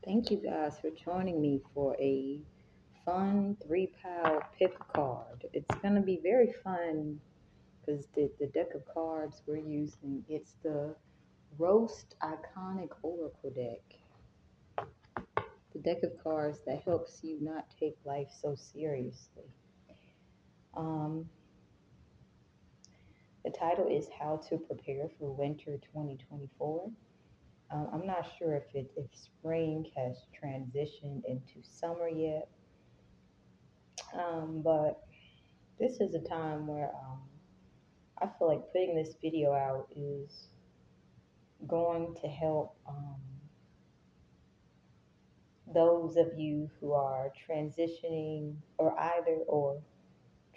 Thank you guys for joining me for a fun 3 pile pick a card. It's going to be very fun because the deck of cards we're using, it's the Roast Iconic Oracle deck. The deck of cards that helps you not take life so seriously. Um, the title is How to Prepare for Winter 2024. I'm not sure if spring has transitioned into summer yet, but this is a time where I feel like putting this video out is going to help those of you who are transitioning or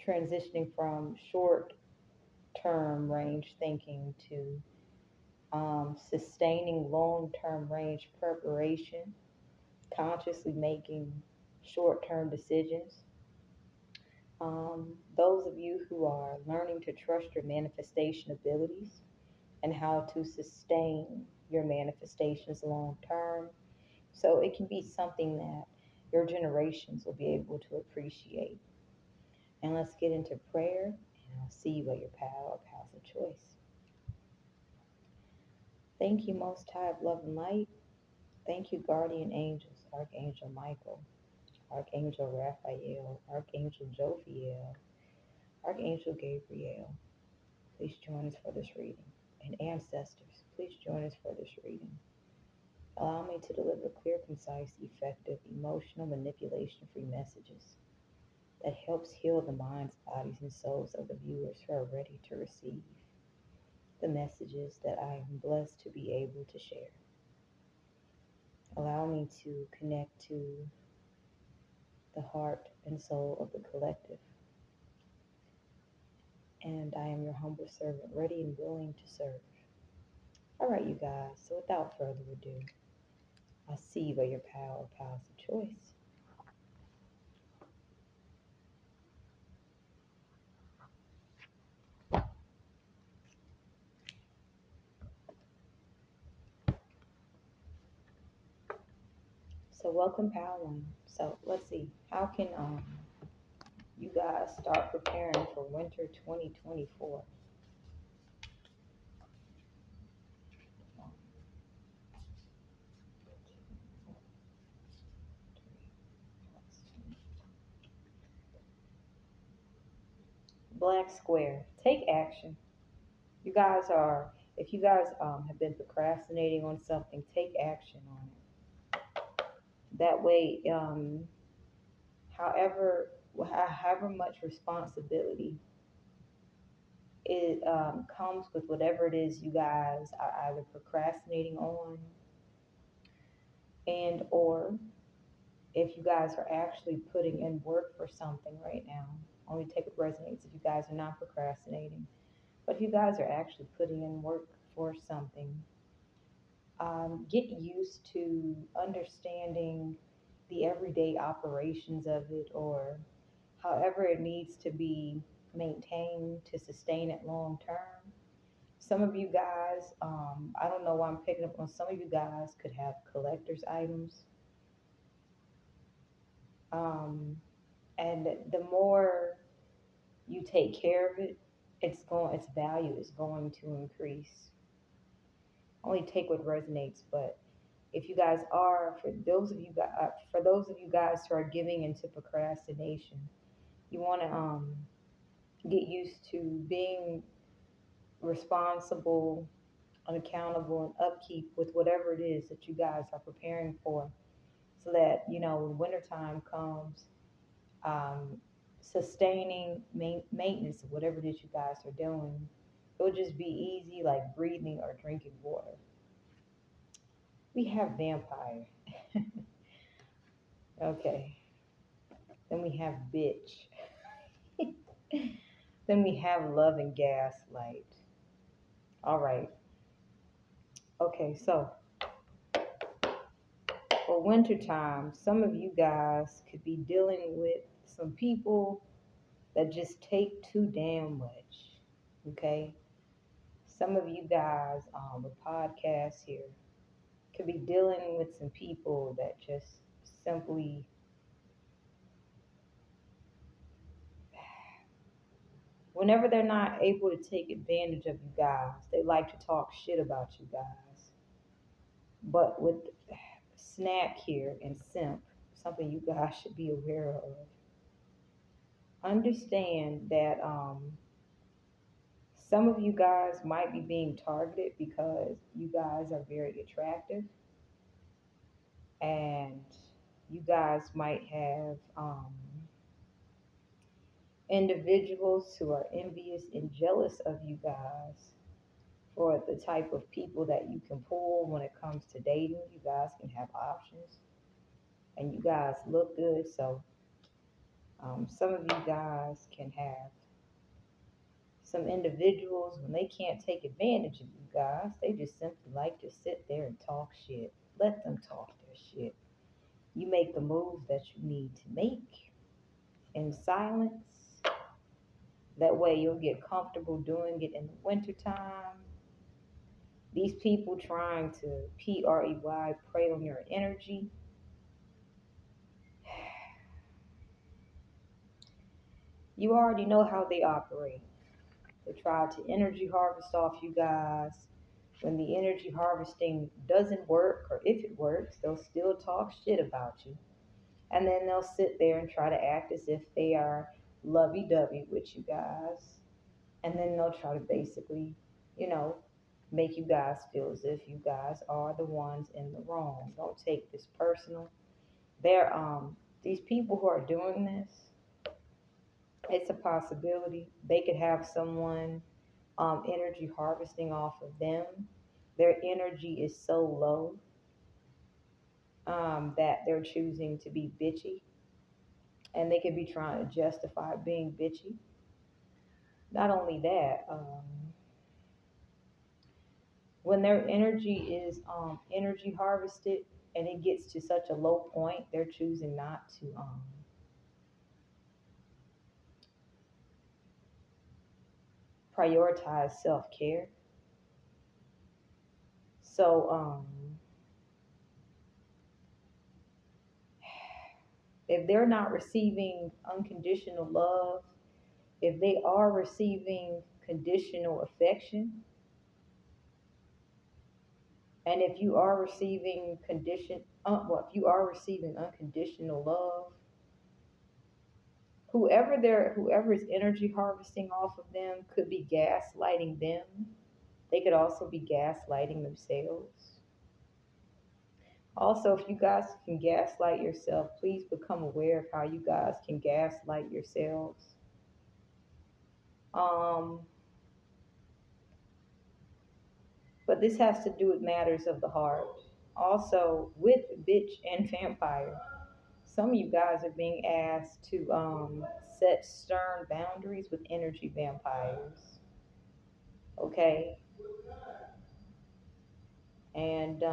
transitioning from short term range thinking to sustaining long term range preparation, consciously making short term decisions. Those of you who are learning to trust your manifestation abilities and how to sustain your manifestations long term. So it can be something that your generations will be able to appreciate. And let's get into prayer, and I'll see you at your pals of choice. Thank you, Most High of Love and Light. Thank you, guardian angels, Archangel Michael, Archangel Raphael, Archangel Jophiel, Archangel Gabriel. Please join us for this reading. And ancestors, please join us for this reading. Allow me to deliver clear, concise, effective, emotional manipulation-free messages that helps heal the minds, bodies, and souls of the viewers who are ready to receive the messages that I am blessed to be able to share. Allow me to connect to the heart and soul of the collective. And I am your humble servant, ready and willing to serve. All right, you guys, so without further ado, I'll see you at your pals of choice. So welcome, pal one. So let's see, how can you guys start preparing for winter 2024? Black square, take action. You guys are, if you guys have been procrastinating on something, take action on it. That way, however, however much responsibility it comes with whatever it is you guys are either procrastinating on, and or if you guys are actually putting in work for something right now. Only take what resonates if you guys are not procrastinating. But if you guys are actually putting in work for something, get used to understanding the everyday operations of it, or however it needs to be maintained to sustain it long term. Some of you guys, I don't know why I'm picking up on some of you guys could have collector's items. Um, and the more you take care of it, its value is going to increase. Only take what resonates, but if you guys are, for those of you guys who are giving into procrastination, you want to get used to being responsible and accountable and upkeep with whatever it is that you guys are preparing for, so that when wintertime comes, um, sustaining maintenance of whatever it is you guys are doing, it'll just be easy, like breathing or drinking water. We have vampire. Okay. Then we have bitch. Then we have love and gaslight. All right. Okay, so for wintertime, some of you guys could be dealing with some people that just take too damn much. Okay? Some of you guys with podcasts here could be dealing with some people that just simply, whenever they're not able to take advantage of you guys, they like to talk shit about you guys. But with snack here and simp, something you guys should be aware of. Understand that some of you guys might be being targeted because you guys are very attractive, and you guys might have individuals who are envious and jealous of you guys for the type of people that you can pull when it comes to dating. You guys can have options and you guys look good. So some of you guys can have some individuals when they can't take advantage of you guys, they just simply like to sit there and talk shit. Let them talk their shit. You make the moves that you need to make in silence. That way you'll get comfortable doing it in the wintertime. These people trying to prey on your energy. You already know how they operate. They try to energy harvest off you guys. When the energy harvesting doesn't work, or if it works, they'll still talk shit about you. And then they'll sit there and try to act as if they are lovey dovey with you guys. And then they'll try to basically, you know, make you guys feel as if you guys are the ones in the wrong. Don't take this personal. They're these people who are doing this, it's a possibility. They could have someone energy harvesting off of them. Their energy is so low that they're choosing to be bitchy, and they could be trying to justify being bitchy. Not only that, when their energy is energy harvested and it gets to such a low point, they're choosing not to prioritize self care. So if they're not receiving unconditional love, if they are receiving conditional affection, and if you are receiving if you are receiving unconditional love, whoever is energy harvesting off of them could be gaslighting them. They could also be gaslighting themselves. Also, if you guys can gaslight yourself, please become aware of how you guys can gaslight yourselves. Um, but this has to do with matters of the heart. Also, with bitch and vampire, some of you guys are being asked to set stern boundaries with energy vampires. Okay, and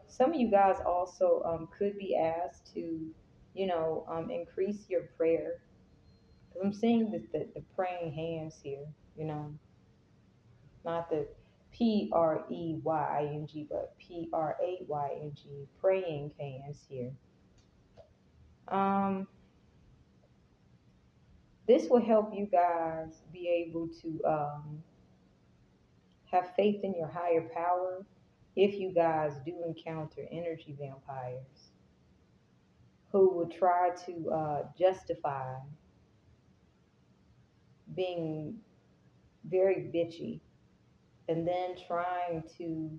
some of you guys also could be asked to, increase your prayer. Because I'm seeing the praying hands here, not the preying, but praying, praying hands here. Um, this will help you guys be able to have faith in your higher power if you guys do encounter energy vampires who will try to justify being very bitchy and then trying to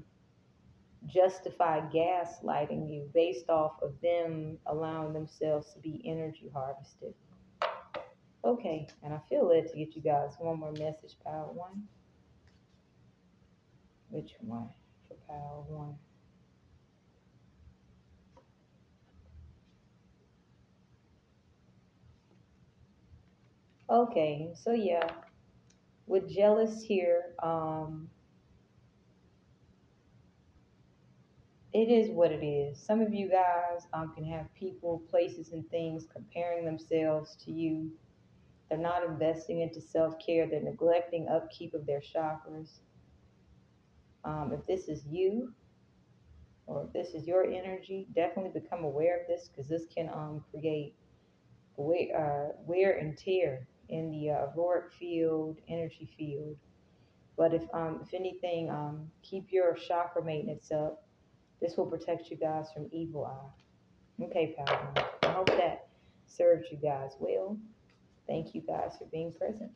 justify gaslighting you based off of them allowing themselves to be energy harvested. Okay, and I feel led to get you guys one more message, Power One. Which one for Power One? Okay, so yeah, with jealous here, it is what it is. Some of you guys can have people, places, and things comparing themselves to you. They're not investing into self care. They're neglecting upkeep of their chakras. If this is you or if this is your energy, definitely become aware of this because this can create wear and tear in the auric field, energy field. But if anything, keep your chakra maintenance up. This will protect you guys from evil eye. Okay, pal. I hope that serves you guys well. Thank you guys for being present.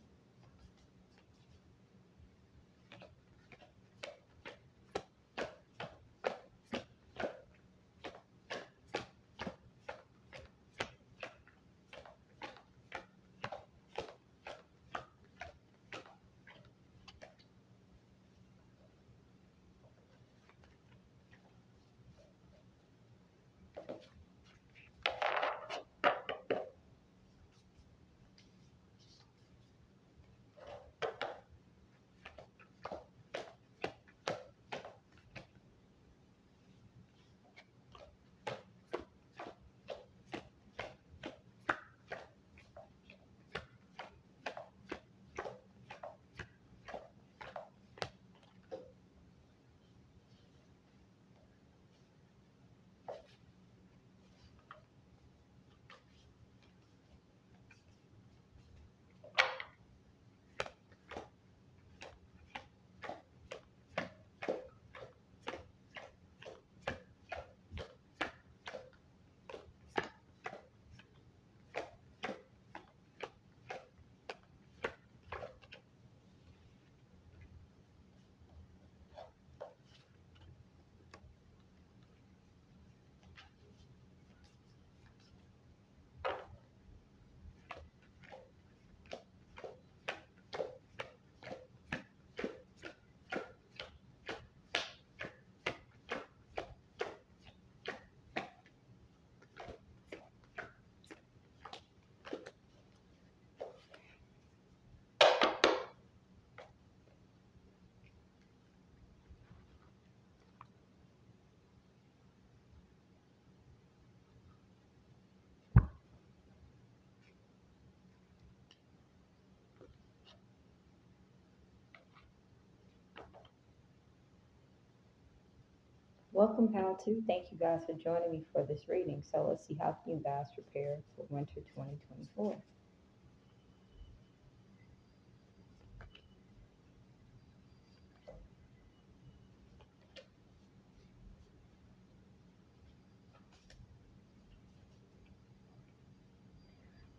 Welcome, pal. Too. Thank you guys for joining me for this reading. So let's see how you guys prepare for winter 2024.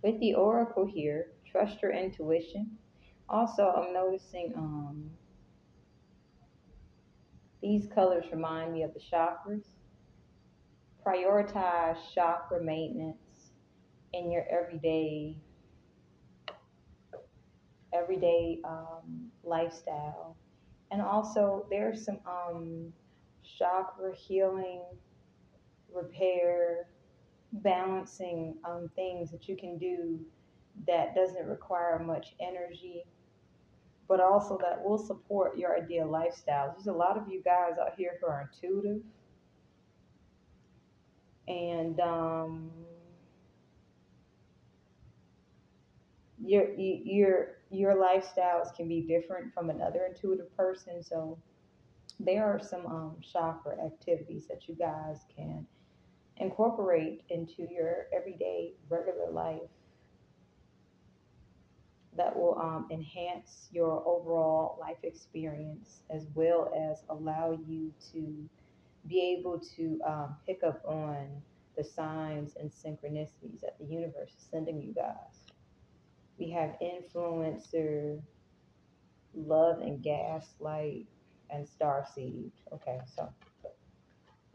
With the oracle here, trust your intuition. Also, I'm noticing these colors remind me of the chakras. Prioritize chakra maintenance in your everyday lifestyle. And also, there's some chakra healing, repair, balancing things that you can do that doesn't require much energy, but also that will support your ideal lifestyles. There's a lot of you guys out here who are intuitive, and your lifestyles can be different from another intuitive person. So there are some chakra activities that you guys can incorporate into your everyday regular life that will enhance your overall life experience as well as allow you to be able to pick up on the signs and synchronicities that the universe is sending you guys. We have influencer, love and gaslight, and star seed. Okay, so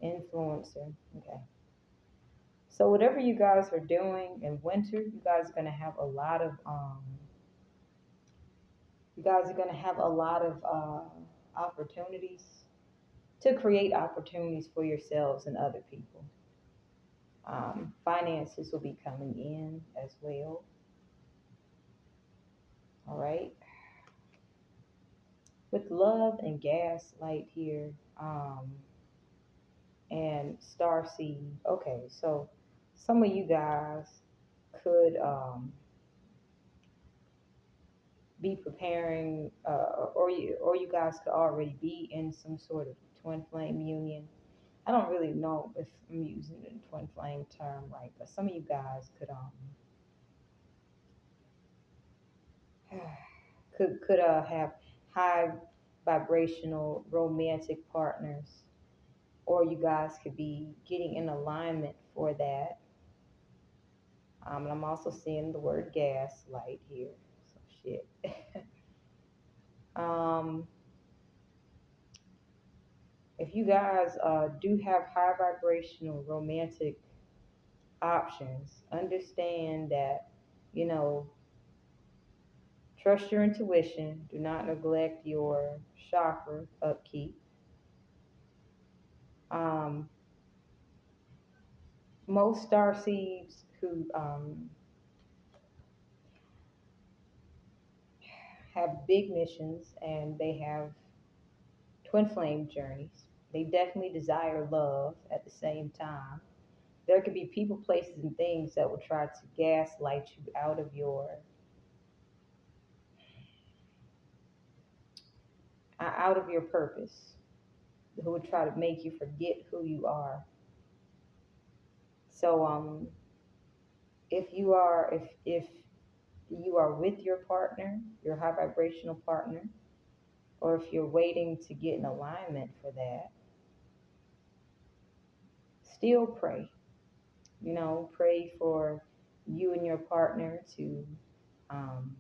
influencer. Okay. So whatever you guys are doing in winter, you guys are gonna have a lot of opportunities to create opportunities for yourselves and other people. Finances will be coming in as well. All right. With love and gaslight here, and star seed. Okay, so some of you guys could be preparing, or you guys could already be in some sort of twin flame union. I don't really know if I'm using the twin flame term right, but some of you guys could have high vibrational romantic partners, or you guys could be getting in alignment for that. And I'm also seeing the word gaslight here. So shit. um, if you guys do have high vibrational romantic options, understand that, you know, trust your intuition. Do not neglect your chakra upkeep. Um, most star seeds who have big missions and they have twin flame journeys, they definitely desire love at the same time. There could be people, places, and things that will try to gaslight you out of your purpose, who would try to make you forget who you are. So if you are with your partner, your high vibrational partner, or if you're waiting to get in alignment for that, still pray. You know, pray for you and your partner um,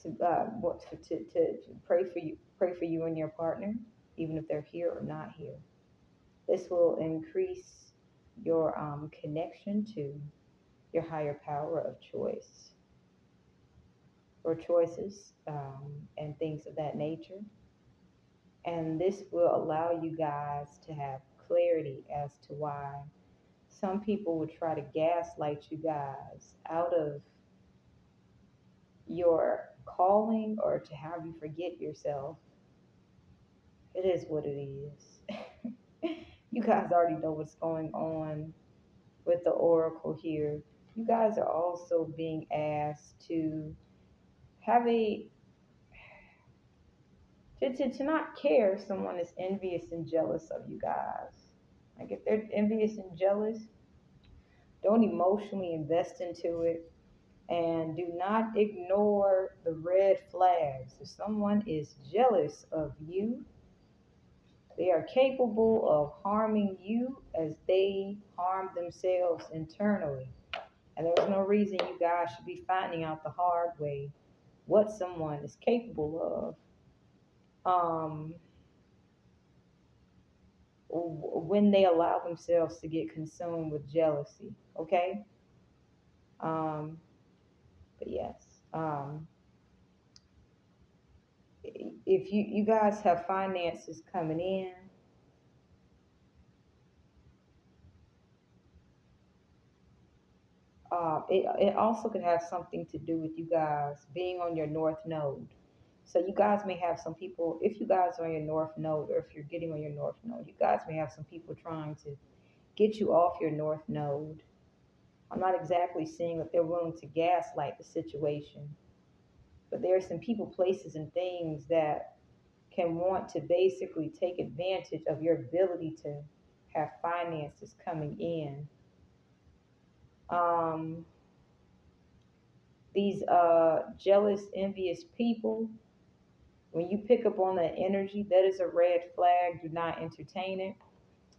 to pray for you and your partner, even if they're here or not here. This will increase your connection to your higher power of choice or choices, and things of that nature. And this will allow you guys to have clarity as to why some people would try to gaslight you guys out of your calling or to have you forget yourself. It is what it is. You guys already know what's going on with the oracle here. You guys are also being asked to have to not care if someone is envious and jealous of you guys. Like if they're envious and jealous, don't emotionally invest into it, and do not ignore the red flags. If someone is jealous of you, they are capable of harming you as they harm themselves internally. And there's no reason you guys should be finding out the hard way what someone is capable of, when they allow themselves to get consumed with jealousy. Okay? Um, but yes. If you guys have finances coming in, it also could have something to do with you guys being on your north node. So you guys may have some people, if you guys are on your north node, or if you're getting on your north node, you guys may have some people trying to get you off your north node. I'm not exactly seeing that they're willing to gaslight the situation, but there are some people, places, and things that can want to basically take advantage of your ability to have finances coming in. Um, these jealous, envious people, when you pick up on that energy, that is a red flag. Do not entertain it,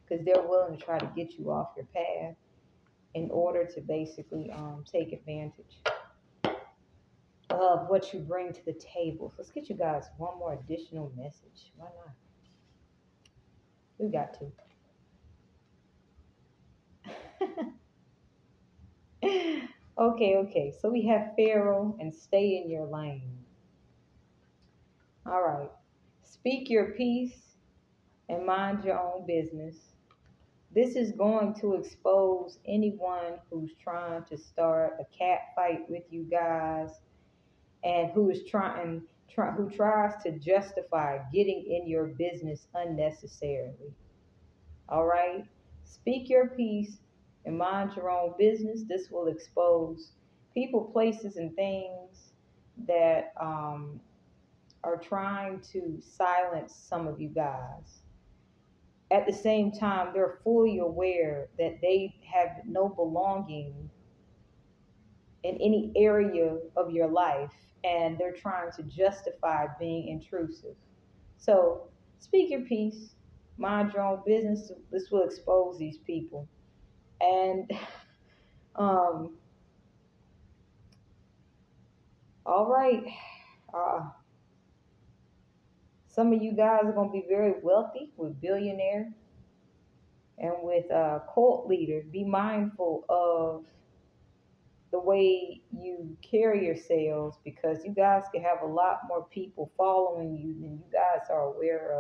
because they're willing to try to get you off your path in order to basically take advantage of what you bring to the table. So let's get you guys one more additional message. Why not? We got to. Okay. So we have Pharaoh and stay in your lane. All right. Speak your peace and mind your own business. This is going to expose anyone who's trying to start a cat fight with you guys, and who tries to justify getting in your business unnecessarily. All right? Speak your piece and mind your own business. This will expose people, places, and things that are trying to silence some of you guys. At the same time, they're fully aware that they have no belonging in any area of your life, and they're trying to justify being intrusive. So speak your piece, mind your own business. This will expose these people. And um, all right, uh, some of you guys are going to be very wealthy with billionaire and with cult leader. Be mindful of the way you carry yourselves, because you guys can have a lot more people following you than you guys are aware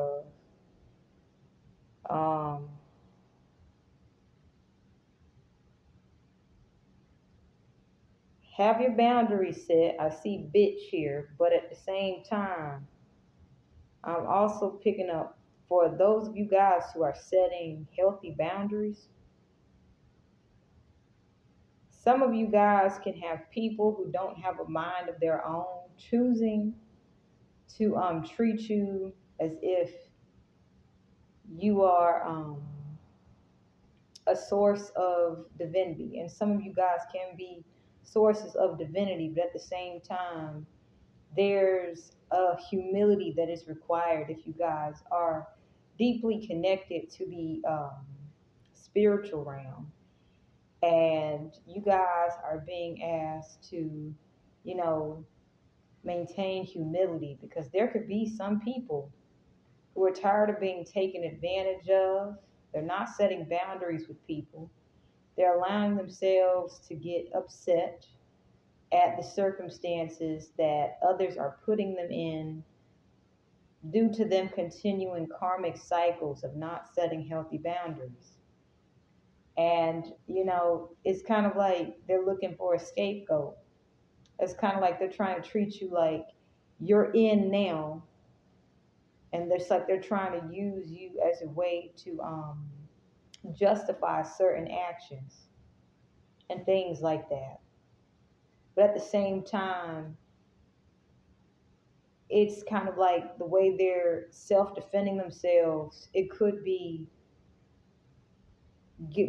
of. Um, have your boundaries set. I see bitch here, but at the same time, I'm also picking up for those of you guys who are setting healthy boundaries. Some of you guys can have people who don't have a mind of their own choosing to treat you as if you are a source of divinity. And some of you guys can be sources of divinity, but at the same time, there's a humility that is required if you guys are deeply connected to the spiritual realm. And you guys are being asked to, you know, maintain humility, because there could be some people who are tired of being taken advantage of. They're not setting boundaries with people. They're allowing themselves to get upset at the circumstances that others are putting them in due to them continuing karmic cycles of not setting healthy boundaries. And, it's kind of like they're looking for a scapegoat. It's kind of like they're trying to treat you like you're in now. And it's like they're trying to use you as a way to justify certain actions and things like that. But at the same time, it's kind of like the way they're self defending themselves. It could be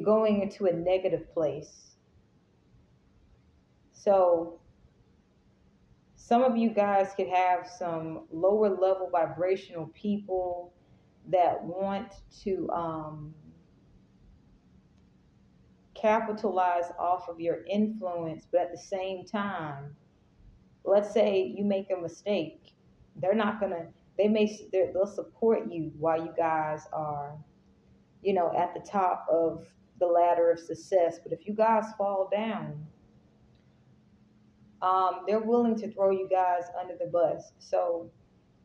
going into a negative place. So some of you guys could have some lower level vibrational people that want to capitalize off of your influence, but at the same time, let's say you make a mistake, they're not gonna. They'll support you while you guys are, at the top of the ladder of success. But if you guys fall down, they're willing to throw you guys under the bus. So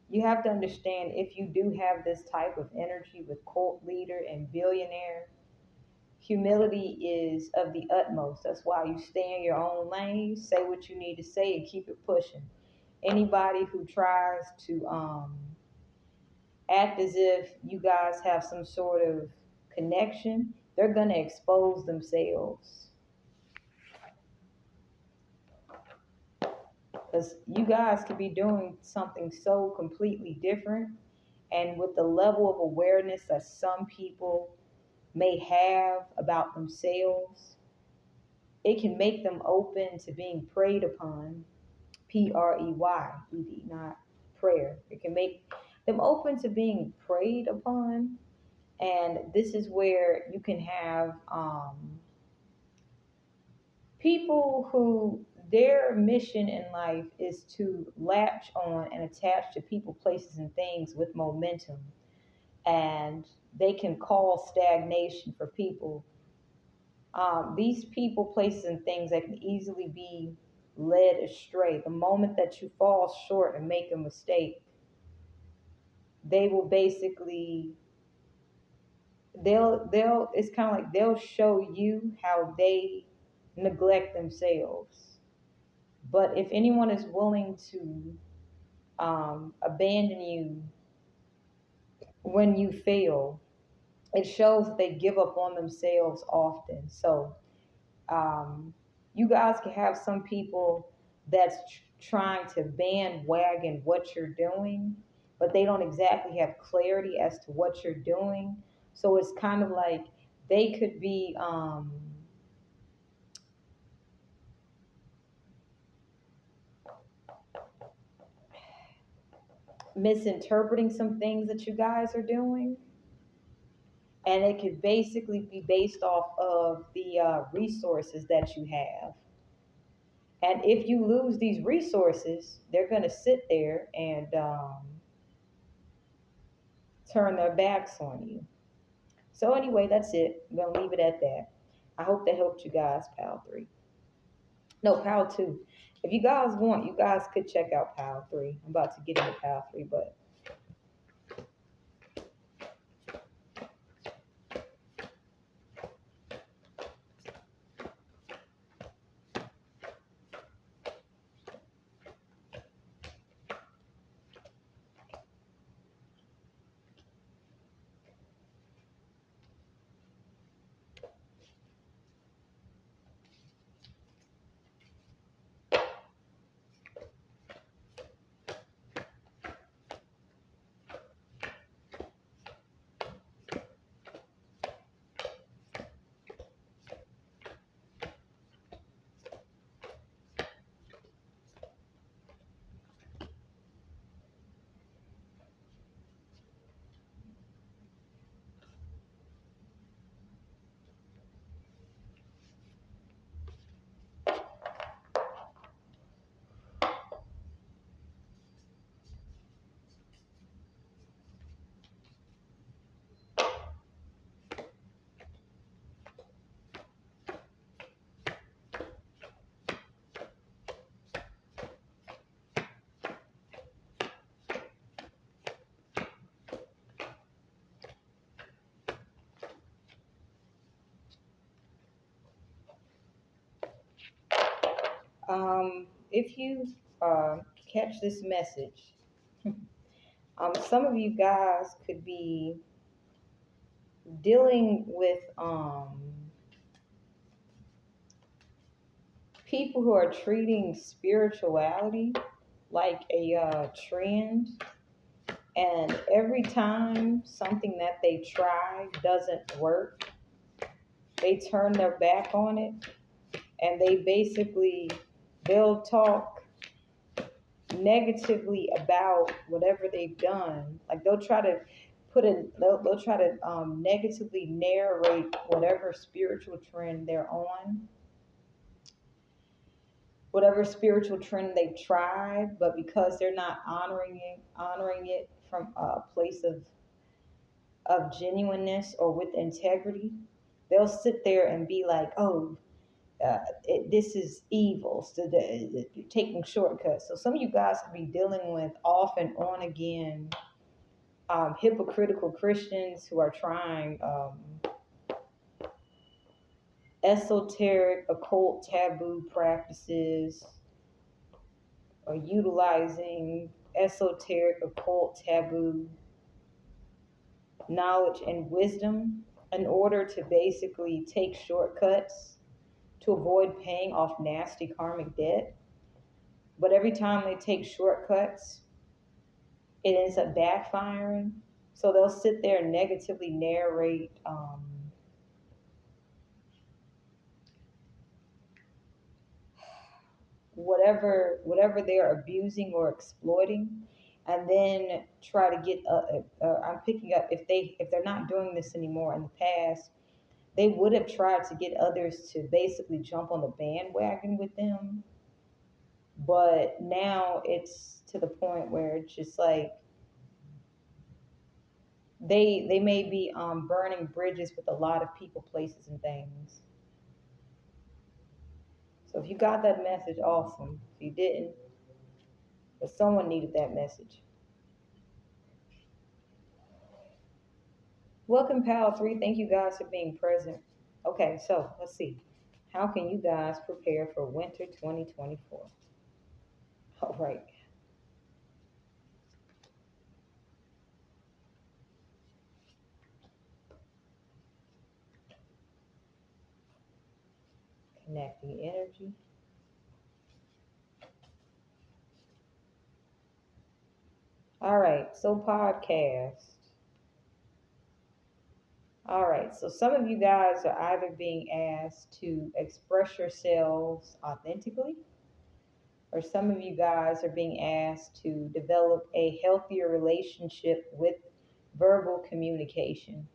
you have to understand, if you do have this type of energy with cult leader and billionaire, humility is of the utmost. That's why you stay in your own lane, say what you need to say, and keep it pushing. Anybody who tries to act as if you guys have some sort of connection, they're going to expose themselves. Because you guys could be doing something so completely different. And with the level of awareness that some people may have about themselves, it can make them open to being preyed upon. Preyed, not prayer. It can make them open to being preyed upon. And this is where you can have people who their mission in life is to latch on and attach to people, places, and things with momentum. And they can cause stagnation for people. These people, places, and things that can easily be led astray. The moment that you fall short and make a mistake, they will basically they'll it's kind of like they'll show you how they neglect themselves. But if anyone is willing to abandon you when you fail, it shows that they give up on themselves often. So um, You guys can have some people that's trying to bandwagon what you're doing, but they don't exactly have clarity as to what you're doing. So it's kind of like they could be misinterpreting some things that you guys are doing. And it could basically be based off of the resources that you have. And if you lose these resources, they're going to sit there and turn their backs on you. So, anyway, that's it. I'm going to leave it at that. I hope that helped you guys, Pal 3. No, Pal 2. If you guys want, you guys could check out Pal 3. I'm about to get into Pal 3, but if you catch this message, some of you guys could be dealing with people who are treating spirituality like a trend, and every time something that they try doesn't work, they turn their back on it, and they'll talk negatively about whatever they've done. Like they'll try to negatively narrate whatever spiritual trend they're on, whatever spiritual trend they've tried, but because they're not honoring it from a place of genuineness or with integrity, they'll sit there and be like, oh, this is evil, so taking shortcuts. So some of you guys could be dealing with off and on again hypocritical Christians who are trying esoteric, occult, taboo practices, or utilizing esoteric, occult, taboo knowledge and wisdom in order to basically take shortcuts to avoid paying off nasty karmic debt. But every time they take shortcuts, it ends up backfiring. So they'll sit there and negatively narrate whatever they're abusing or exploiting, and then try to get I'm picking up, if they're not doing this anymore. In the past, they would have tried to get others to basically jump on the bandwagon with them, but now it's to the point where it's just like they may be burning bridges with a lot of people, places, and things. So if you got that message, awesome. If you didn't, but someone needed that message. Welcome, Pal 3. Thank you guys for being present. Okay, so let's see. How can you guys prepare for winter 2024? All right. Connect. connecting energy. All right, so podcast. All right, so some of you guys are either being asked to express yourselves authentically, or some of you guys are being asked to develop a healthier relationship with verbal communication.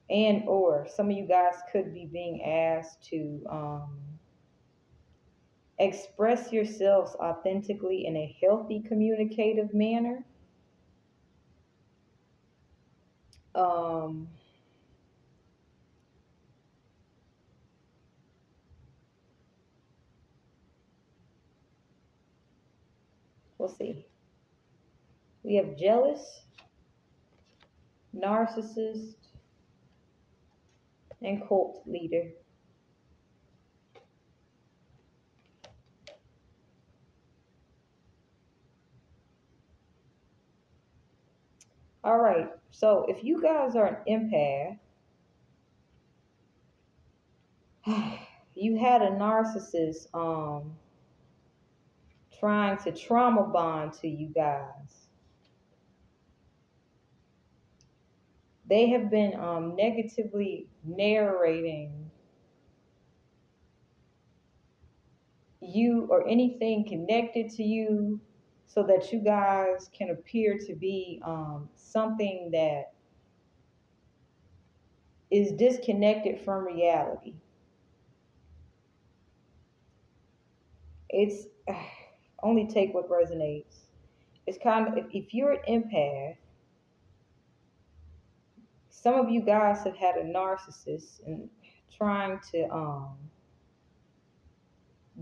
And or some of you guys could be being asked to express yourselves authentically in a healthy communicative manner. Um, we'll see. We have jealous, narcissist, and cult leader. All right, so if you guys are an empath, you had a narcissist trying to trauma bond to you guys. They have been negatively narrating you or anything connected to you so that you guys can appear to be something that is disconnected from reality. It's only take what resonates. It's kind of, if you're an empath, some of you guys have had a narcissist and trying to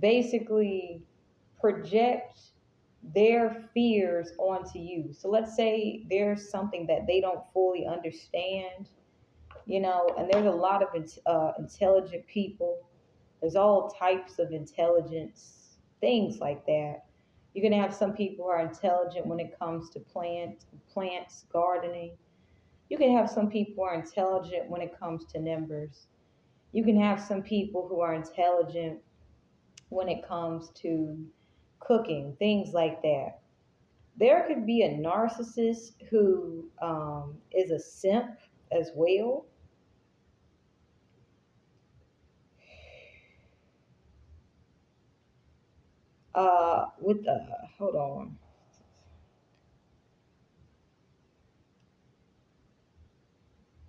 basically project their fears onto you. So let's say there's something that they don't fully understand, and there's a lot of intelligent people. There's all types of intelligence, things like that. You're going to have some people who are intelligent when it comes to plants, gardening. You can have some people who are intelligent when it comes to numbers. You can have some people who are intelligent when it comes to cooking, things like that. There could be a narcissist who is a simp as well. With hold on,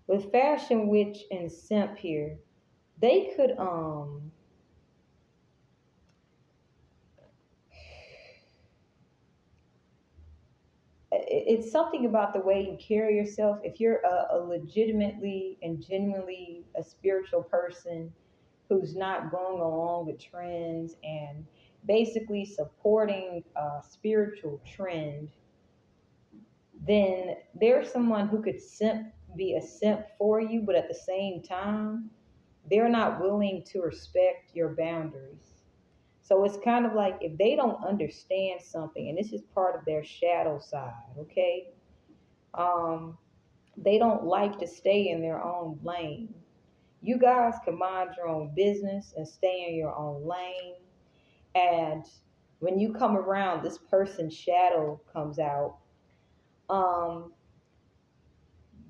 with fashion witch and simp here, they could it's something about the way you carry yourself. If you're a legitimately and genuinely a spiritual person who's not going along with trends and basically supporting a spiritual trend, then there's someone who could be a simp for you, but at the same time, they're not willing to respect your boundaries. So it's kind of like if they don't understand something, and this is part of their shadow side, okay? Um, they don't like to stay in their own lane. You guys can mind your own business and stay in your own lane. And when you come around, this person's shadow comes out. Um,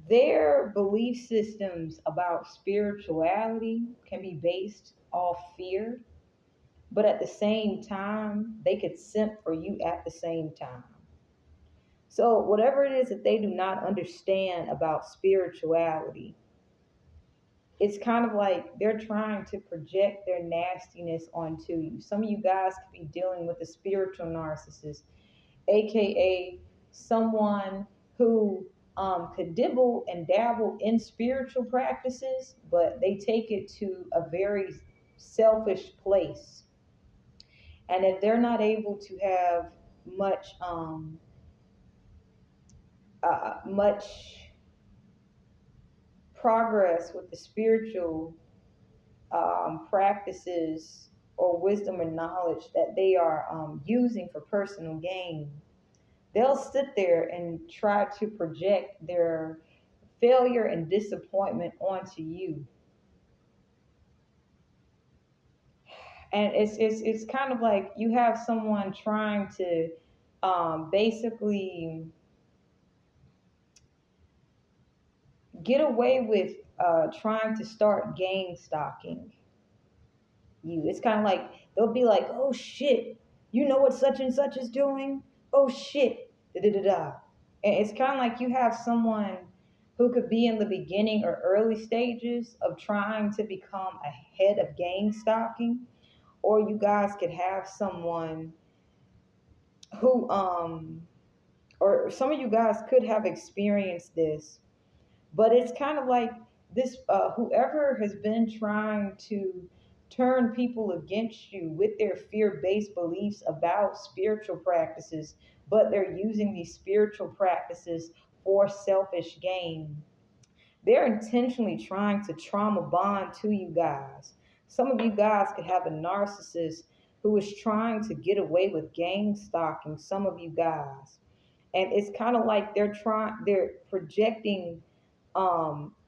their belief systems about spirituality can be based off fear, but at the same time, they could simp for you at the same time. So, whatever it is that they do not understand about spirituality, it's kind of like they're trying to project their nastiness onto you. Some of you guys could be dealing with a spiritual narcissist, aka someone who could dibble and dabble in spiritual practices, but they take it to a very selfish place. And if they're not able to have much, much progress with the spiritual practices or wisdom or knowledge that they are using for personal gain, they'll sit there and try to project their failure and disappointment onto you. And it's kind of like you have someone trying to basically get away with trying to start gang stalking you. It's kind of like they'll be like, "Oh shit, you know what such and such is doing? Oh shit, da da da da." And it's kind of like you have someone who could be in the beginning or early stages of trying to become a head of gang stalking, or you guys could have someone who or some of you guys could have experienced this, but it's kind of like this whoever has been trying to turn people against you with their fear-based beliefs about spiritual practices, but they're using these spiritual practices for selfish gain. They're intentionally trying to trauma bond to you guys. Some of you guys could have a narcissist who is trying to get away with gang stalking some of you guys. And it's kind of like they're projecting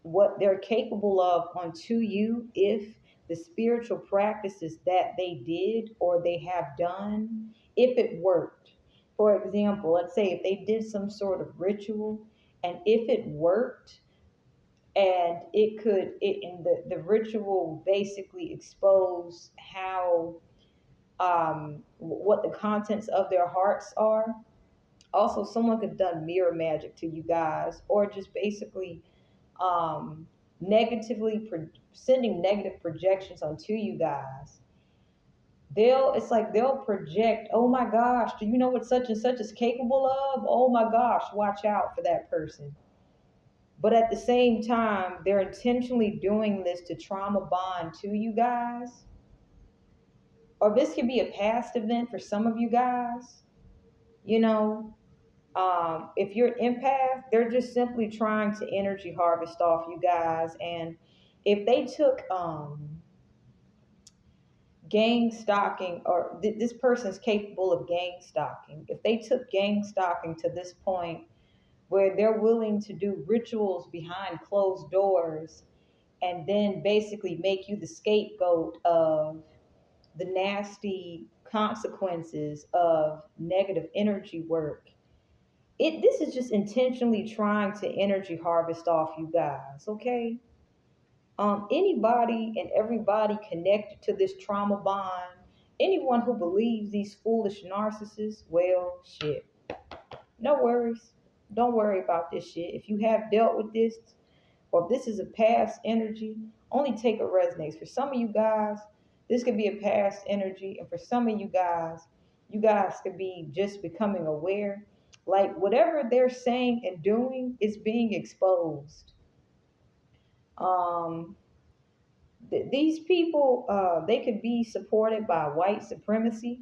what they're capable of onto you if the spiritual practices that they did or they have done, if it worked. For example, let's say if they did some sort of ritual, and if it worked, and and the ritual basically exposed how what the contents of their hearts are. Also, someone could have done mirror magic to you guys, or just basically um, sending negative projections onto you guys. It's like they'll project, oh my gosh, do you know what such and such is capable of? Oh my gosh, watch out for that person. But at the same time, they're intentionally doing this to trauma bond to you guys. Or this could be a past event for some of you guys. You know, if you're an empath, they're just simply trying to energy harvest off you guys. And if they took gang stalking, or this person's capable of gang stalking, if they took gang stalking to this point where they're willing to do rituals behind closed doors and then basically make you the scapegoat of the nasty consequences of negative energy work. This is just intentionally trying to energy harvest off you guys, okay? Anybody and everybody connected to this trauma bond, anyone who believes these foolish narcissists, well, shit. No worries. Don't worry about this shit. If you have dealt with this, or if this is a past energy, only take what resonates. For some of you guys, this could be a past energy, and for some of you guys could be just becoming aware. Like whatever they're saying and doing is being exposed. Um, these people, they could be supported by white supremacy,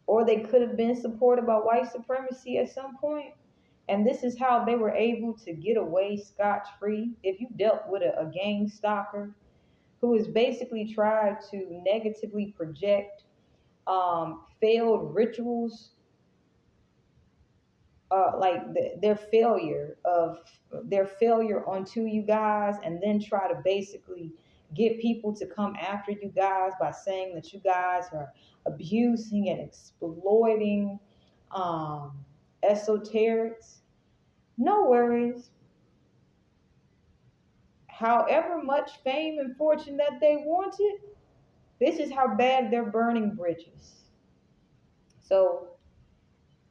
or they could have been supported by white supremacy at some point. And this is how they were able to get away scotch free. If you dealt with a gang stalker who has basically tried to negatively project failed rituals, their failure onto you guys, and then try to basically get people to come after you guys by saying that you guys are abusing and exploiting um, esoterics. No worries. However much fame and fortune that they wanted, this is how bad they're burning bridges. So,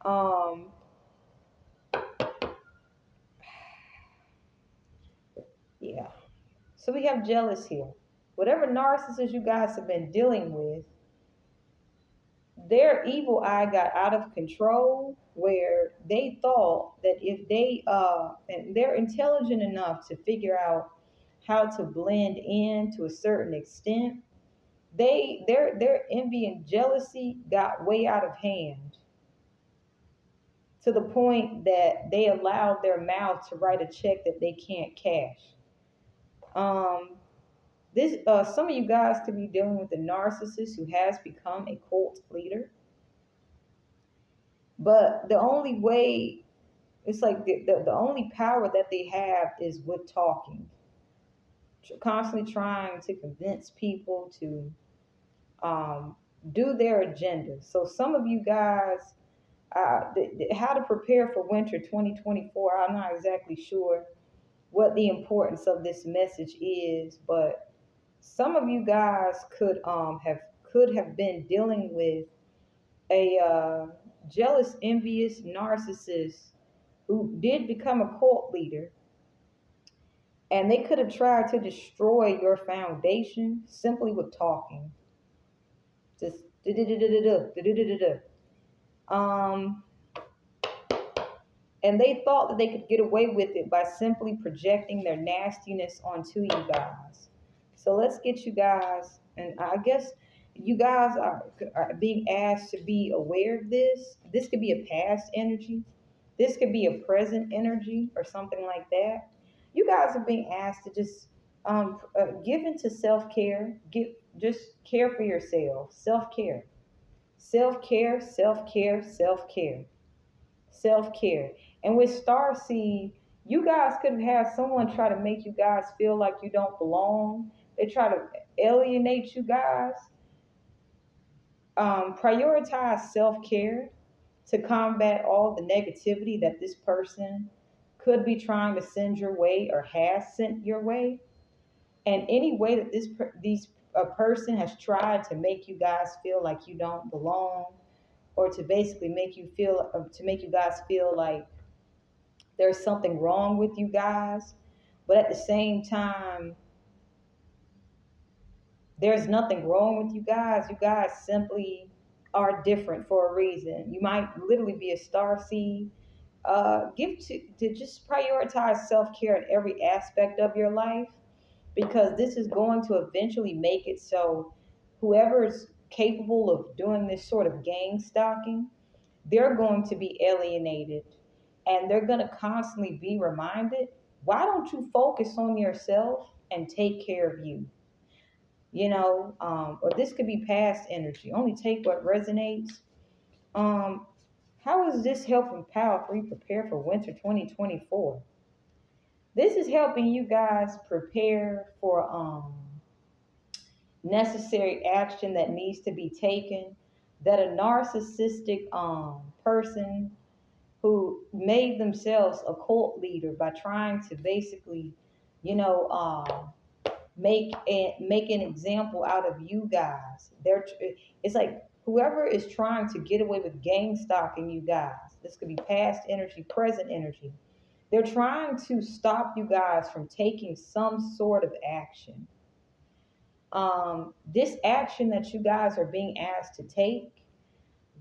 um, yeah. So we have jealous here. Whatever narcissist you guys have been dealing with, their evil eye got out of control where they thought that if they and they're intelligent enough to figure out how to blend in to a certain extent, their envy and jealousy got way out of hand to the point that they allowed their mouth to write a check that they can't cash. Um, this Some of you guys could be dealing with a narcissist who has become a cult leader, but the only way it's like the only power that they have is with talking, constantly trying to convince people to um, do their agenda. So some of you guys, how to prepare for winter 2024, I'm not exactly sure what the importance of this message is, but some of you guys could have been dealing with a jealous, envious narcissist who did become a cult leader, and they could have tried to destroy your foundation simply with talking. Just da da da da da da da da da. Um, and they thought that they could get away with it by simply projecting their nastiness onto you guys. So let's get you guys, and I guess you guys are being asked to be aware of this. This could be a past energy, this could be a present energy, or something like that. You guys are being asked to just give into self care. Just care for yourself. Self care, self care, self care, self care, self care. And with Starseed, you guys could have someone try to make you guys feel like you don't belong. They try to alienate you guys. Prioritize self care to combat all the negativity that this person could be trying to send your way or has sent your way. And any way that these a person has tried to make you guys feel like you don't belong, or to basically make you guys feel like there's something wrong with you guys, but at the same time, there's nothing wrong with you guys. You guys simply are different for a reason. You might literally be a star seed. Give to just prioritize self-care in every aspect of your life, because this is going to eventually make it so whoever's capable of doing this sort of gang stalking, they're going to be alienated, and they're going to constantly be reminded, why don't you focus on yourself and take care of you? Or this could be past energy. Only take what resonates. Um, how is this helping Power 3 prepare for winter 2024? This is helping you guys prepare for necessary action that needs to be taken, that a narcissistic person who made themselves a cult leader by trying to basically, you know, make an example out of you guys. It's like whoever is trying to get away with gang stalking you guys. This could be past energy, present energy. They're trying to stop you guys from taking some sort of action. This action that you guys are being asked to take,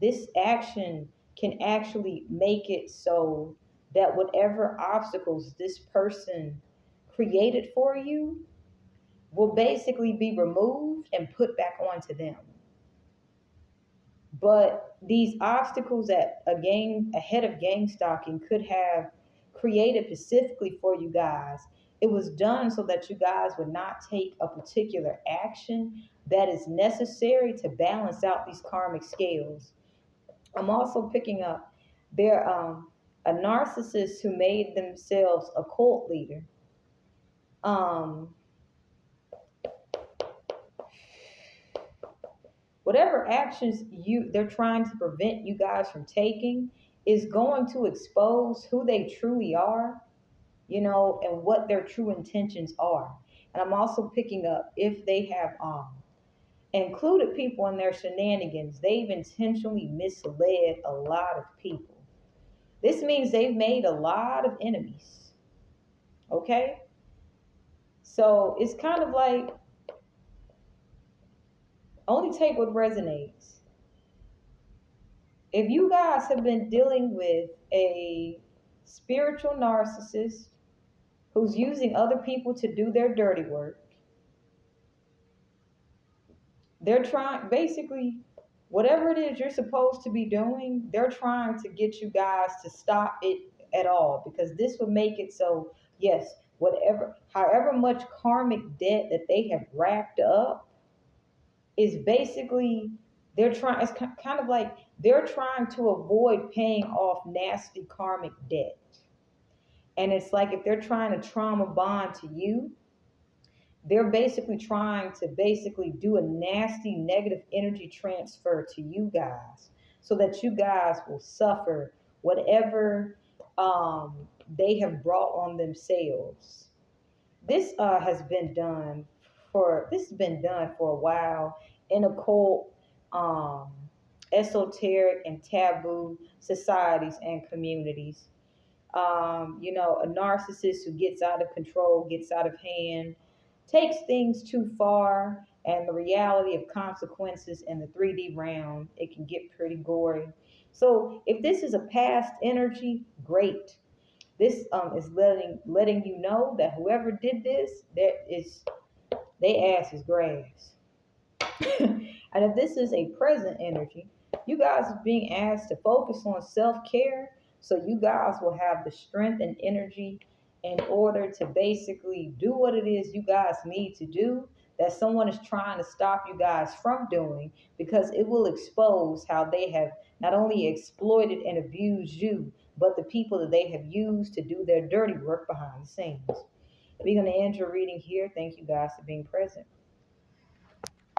this action can actually make it so that whatever obstacles this person created for you will basically be removed and put back onto them. But these obstacles that ahead of gang stalking could have created specifically for you guys, it was done so that you guys would not take a particular action that is necessary to balance out these karmic scales. I'm also picking up there a narcissist who made themselves a cult leader. Whatever actions they're trying to prevent you guys from taking is going to expose who they truly are, and what their true intentions are. And I'm also picking up if they have included people in their shenanigans, they've intentionally misled a lot of people. This means they've made a lot of enemies. Okay? So it's kind of like only take what resonates. If you guys have been dealing with a spiritual narcissist who's using other people to do their dirty work, they're trying, basically, whatever it is you're supposed to be doing, they're trying to get you guys to stop it at all, because this would make it so, yes, however much karmic debt that they have racked up is basically, it's kind of like they're trying to avoid paying off nasty karmic debt. And it's like if they're trying to trauma bond to you, They're basically trying to basically do a nasty negative energy transfer to you guys so that you guys will suffer whatever um, they have brought on themselves. This has been done for a while in occult, um, esoteric, and taboo societies and communities. A narcissist who gets out of control, gets out of hand, takes things too far, and the reality of consequences in the 3D realm, it can get pretty gory. So if this is a past energy, great. This is letting you know that whoever did this, they ass is grass. And if this is a present energy, you guys are being asked to focus on self-care so you guys will have the strength and energy in order to basically do what it is you guys need to do that someone is trying to stop you guys from doing, because it will expose how they have not only exploited and abused you, but the people that they have used to do their dirty work behind the scenes. We're going to end your reading here. Thank you guys for being present.